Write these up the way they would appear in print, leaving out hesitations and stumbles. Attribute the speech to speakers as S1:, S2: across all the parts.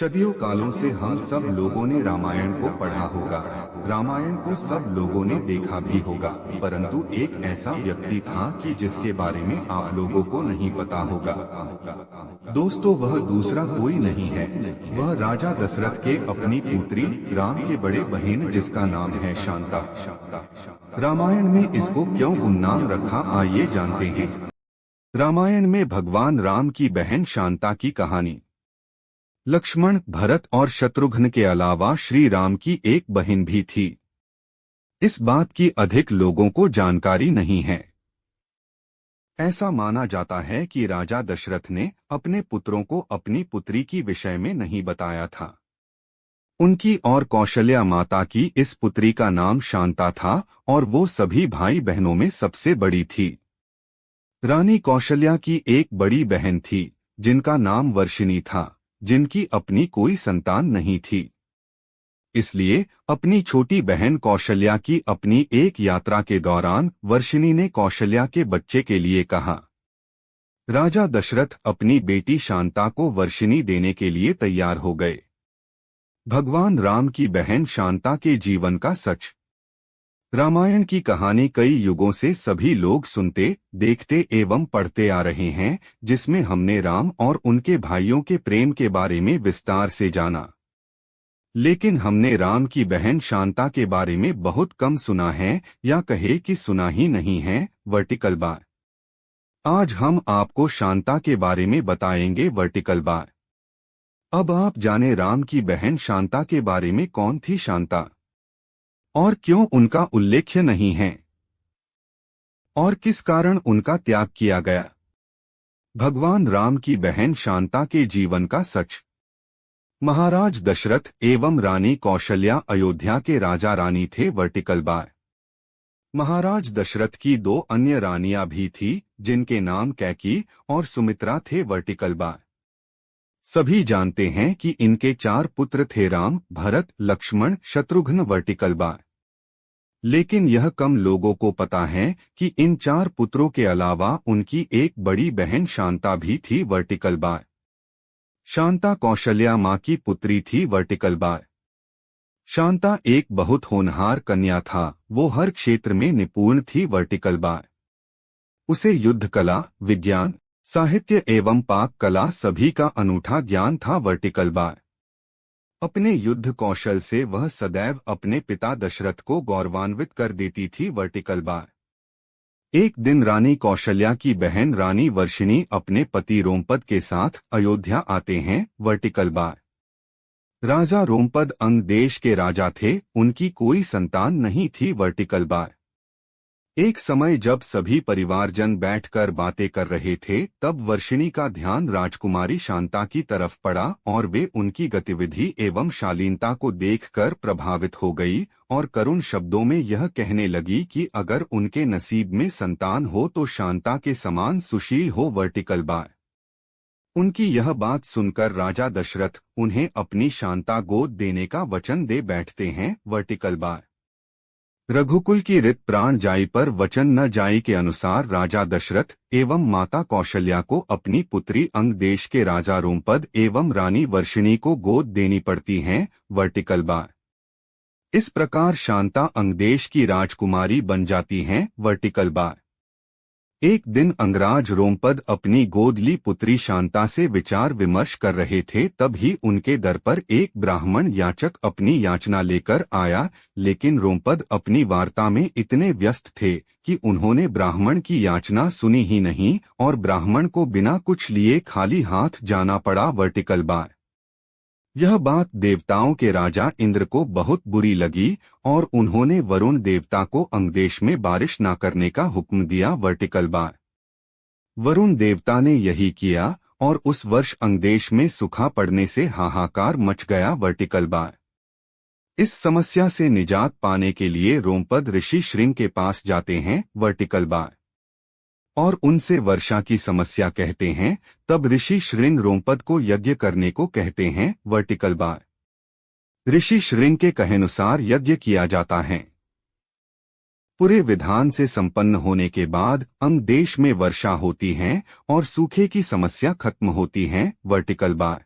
S1: सदियों कालों से हम सब लोगों ने रामायण को पढ़ा होगा। रामायण को सब लोगों ने देखा भी होगा, परंतु एक ऐसा व्यक्ति था कि जिसके बारे में आप लोगों को नहीं पता होगा। दोस्तों, वह दूसरा कोई नहीं है, वह राजा दशरथ के अपनी पुत्री राम के बड़े बहन जिसका नाम है शांता। रामायण में इसको क्यों गुमनाम रखा, आइए जानते हैं। रामायण में भगवान राम की बहन शांता की कहानी। लक्ष्मण, भरत और शत्रुघ्न के अलावा श्री राम की एक बहन भी थी। इस बात की अधिक लोगों को जानकारी नहीं है। ऐसा माना जाता है कि राजा दशरथ ने अपने पुत्रों को अपनी पुत्री की विषय में नहीं बताया था। उनकी और कौशल्या माता की इस पुत्री का नाम शांता था और वो सभी भाई बहनों में सबसे बड़ी थी। रानी कौशल्या की एक बड़ी बहन थी जिनका नाम वर्षिणी था, जिनकी अपनी कोई संतान नहीं थी। इसलिए अपनी छोटी बहन कौशल्या की अपनी एक यात्रा के दौरान वर्षिणी ने कौशल्या के बच्चे के लिए कहा। राजा दशरथ अपनी बेटी शांता को वर्षिणी देने के लिए तैयार हो गए। भगवान राम की बहन शांता के जीवन का सच। रामायण की कहानी कई युगों से सभी लोग सुनते, देखते एवं पढ़ते आ रहे हैं, जिसमें हमने राम और उनके भाइयों के प्रेम के बारे में विस्तार से जाना। लेकिन हमने राम की बहन शांता के बारे में बहुत कम सुना है, या कहे कि सुना ही नहीं है। Vertical bar. आज हम आपको शांता के बारे में बताएंगे। Vertical bar. अब आप जाने राम की बहन शांता के बारे में। कौन थी शांता और क्यों उनका उल्लेख नहीं है, और किस कारण उनका त्याग किया गया। भगवान राम की बहन शांता के जीवन का सच। महाराज दशरथ एवं रानी कौशल्या अयोध्या के राजा रानी थे। वर्टिकल बार। महाराज दशरथ की दो अन्य रानियां भी थी, जिनके नाम कैकी और सुमित्रा थे। Vertical bar. सभी जानते हैं कि इनके 4 पुत्र थे, राम, भरत, लक्ष्मण, शत्रुघ्न। Vertical bar. लेकिन यह कम लोगों को पता है कि इन 4 पुत्रों के अलावा उनकी एक बड़ी बहन शांता भी थी। Vertical bar. शांता कौशल्या मां की पुत्री थी। Vertical bar. शांता एक बहुत होनहार कन्या था, वो हर क्षेत्र में निपुण थी। Vertical bar. उसे युद्ध कला, विज्ञान, साहित्य एवं पाक कला सभी का अनूठा ज्ञान था। Vertical bar. अपने युद्ध कौशल से वह सदैव अपने पिता दशरथ को गौरवान्वित कर देती थी। Vertical bar. एक दिन रानी कौशल्या की बहन रानी वर्षिणी अपने पति रोमपद के साथ अयोध्या आते हैं। Vertical bar. राजा रोमपद अंग देश के राजा थे, उनकी कोई संतान नहीं थी। Vertical bar. एक समय जब सभी परिवारजन बैठकर बातें कर रहे थे, तब वर्षिणी का ध्यान राजकुमारी शांता की तरफ पड़ा और वे उनकी गतिविधि एवं शालीनता को देखकर प्रभावित हो गई और करुण शब्दों में यह कहने लगी कि अगर उनके नसीब में संतान हो तो शांता के समान सुशील हो। Vertical bar. उनकी यह बात सुनकर राजा दशरथ उन्हें अपनी शांता गोद देने का वचन दे बैठते हैं। Vertical bar. रघुकुल की रित प्राण जाई पर वचन न जाई के अनुसार राजा दशरथ एवं माता कौशल्या को अपनी पुत्री अंग देश के राजा रोमपद एवं रानी वर्षिणी को गोद देनी पड़ती हैं। Vertical bar. इस प्रकार शांता अंग देश की राजकुमारी बन जाती हैं। Vertical bar. एक दिन अंगराज रोमपद अपनी गोदली पुत्री शांता से विचार विमर्श कर रहे थे, तभी उनके दर पर एक ब्राह्मण याचक अपनी याचना लेकर आया, लेकिन रोमपद अपनी वार्ता में इतने व्यस्त थे कि उन्होंने ब्राह्मण की याचना सुनी ही नहीं और ब्राह्मण को बिना कुछ लिए खाली हाथ जाना पड़ा। Vertical bar. यह बात देवताओं के राजा इंद्र को बहुत बुरी लगी और उन्होंने वरुण देवता को अंगदेश में बारिश न करने का हुक्म दिया। Vertical bar. वरुण देवता ने यही किया और उस वर्ष अंगदेश में सूखा पड़ने से हाहाकार मच गया। Vertical bar. इस समस्या से निजात पाने के लिए रोमपद ऋषि श्रृंग के पास जाते हैं। Vertical bar. और उनसे वर्षा की समस्या कहते हैं। तब ऋषि श्रृंग रोमपद को यज्ञ करने को कहते हैं। Vertical bar. ऋषि श्रृंग के कहेनुसार यज्ञ किया जाता है। पूरे विधान से संपन्न होने के बाद अंग देश में वर्षा होती है और सूखे की समस्या खत्म होती है। Vertical bar.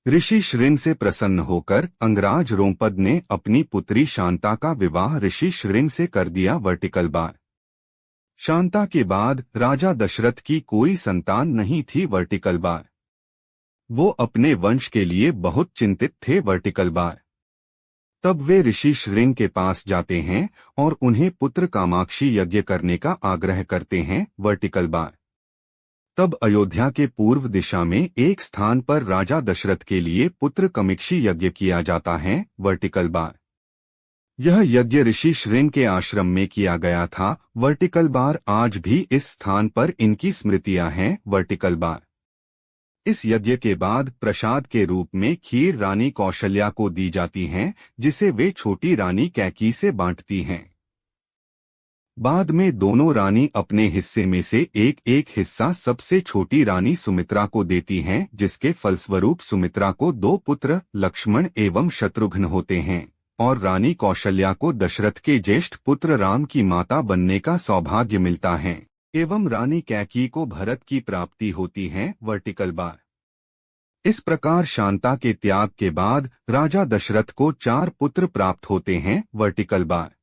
S1: ऋषि श्रृंग से प्रसन्न होकर अंगराज रोमपद ने अपनी पुत्री शांता का विवाह ऋषि श्रृंग से कर दिया। Vertical bar. शांता के बाद राजा दशरथ की कोई संतान नहीं थी। Vertical bar. वो अपने वंश के लिए बहुत चिंतित थे। वर्टिकल बार। तब वे ऋषि श्रृंग के पास जाते हैं और उन्हें पुत्र कामाक्षी यज्ञ करने का आग्रह करते हैं। Vertical bar. तब अयोध्या के पूर्व दिशा में एक स्थान पर राजा दशरथ के लिए पुत्र कामाक्षी यज्ञ किया जाता है। Vertical bar. यह यज्ञ ऋषि श्रृंग के आश्रम में किया गया था। Vertical bar. आज भी इस स्थान पर इनकी स्मृतियां हैं। Vertical bar. इस यज्ञ के बाद प्रसाद के रूप में खीर रानी कौशल्या को दी जाती है, जिसे वे छोटी रानी कैकेयी से बांटती हैं। बाद में दोनों रानी अपने हिस्से में से एक एक हिस्सा सबसे छोटी रानी सुमित्रा को देती हैं, जिसके फलस्वरूप सुमित्रा को 2 पुत्र लक्ष्मण एवं शत्रुघ्न होते हैं और रानी कौशल्या को दशरथ के ज्येष्ठ पुत्र राम की माता बनने का सौभाग्य मिलता है एवं रानी कैकेयी को भरत की प्राप्ति होती है। Vertical bar. इस प्रकार शांता के त्याग के बाद राजा दशरथ को 4 पुत्र प्राप्त होते हैं। Vertical bar.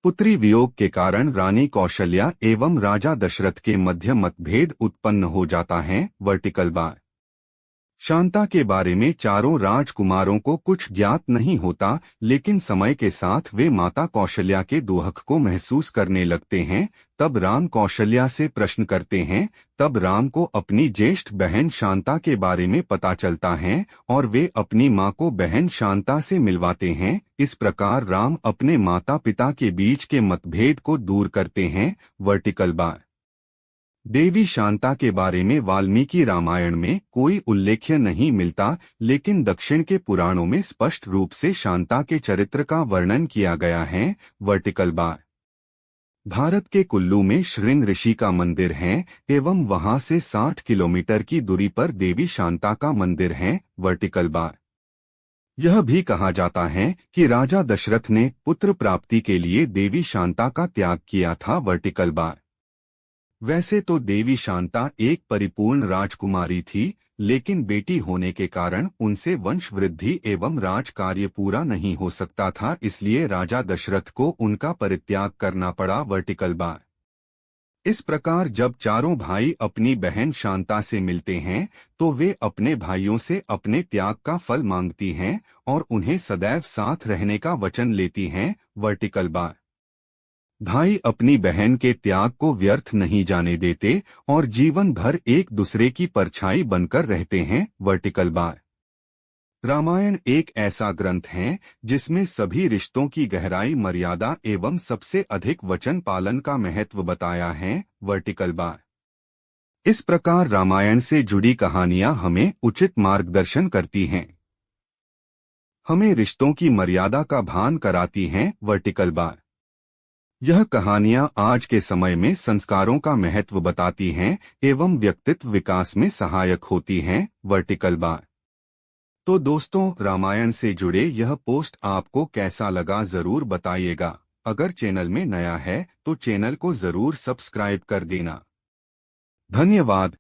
S1: पुत्री वियोग के कारण रानी कौशल्या एवं राजा दशरथ के मध्य मतभेद उत्पन्न हो जाता है। Vertical bar. शांता के बारे में चारों राजकुमारों को कुछ ज्ञात नहीं होता, लेकिन समय के साथ वे माता कौशल्या के दुख को महसूस करने लगते हैं। तब राम कौशल्या से प्रश्न करते हैं। तब राम को अपनी ज्येष्ठ बहन शांता के बारे में पता चलता है और वे अपनी मां को बहन शांता से मिलवाते हैं। इस प्रकार राम अपने माता पिता के बीच के मतभेद को दूर करते हैं। Vertical bar. देवी शांता के बारे में वाल्मीकि रामायण में कोई उल्लेख नहीं मिलता, लेकिन दक्षिण के पुराणों में स्पष्ट रूप से शांता के चरित्र का वर्णन किया गया है। Vertical bar. भारत के कुल्लू में श्रृंग ऋषि का मंदिर है एवं वहां से 60 किलोमीटर की दूरी पर देवी शांता का मंदिर है। Vertical bar. यह भी कहा जाता है कि राजा दशरथ ने पुत्र प्राप्ति के लिए देवी शांता का त्याग किया था। Vertical bar. वैसे तो देवी शांता एक परिपूर्ण राजकुमारी थी, लेकिन बेटी होने के कारण उनसे वंश वृद्धि एवं राज कार्य पूरा नहीं हो सकता था, इसलिए राजा दशरथ को उनका परित्याग करना पड़ा। Vertical bar. इस प्रकार जब चारों भाई अपनी बहन शांता से मिलते हैं तो वे अपने भाइयों से अपने त्याग का फल मांगती हैं और उन्हें सदैव साथ रहने का वचन लेती हैं। Vertical bar. भाई अपनी बहन के त्याग को व्यर्थ नहीं जाने देते और जीवन भर एक दूसरे की परछाई बनकर रहते हैं। Vertical bar. रामायण एक ऐसा ग्रंथ है जिसमें सभी रिश्तों की गहराई, मर्यादा एवं सबसे अधिक वचन पालन का महत्व बताया है। Vertical bar. इस प्रकार रामायण से जुड़ी कहानियां हमें उचित मार्गदर्शन करती हैं, हमें रिश्तों की मर्यादा का भान कराती हैं। Vertical bar. यह कहानियां आज के समय में संस्कारों का महत्व बताती हैं एवं व्यक्तित्व विकास में सहायक होती हैं। Vertical bar. तो दोस्तों, रामायण से जुड़े यह पोस्ट आपको कैसा लगा जरूर बताइएगा। अगर चैनल में नया है तो चैनल को जरूर सब्सक्राइब कर देना। धन्यवाद।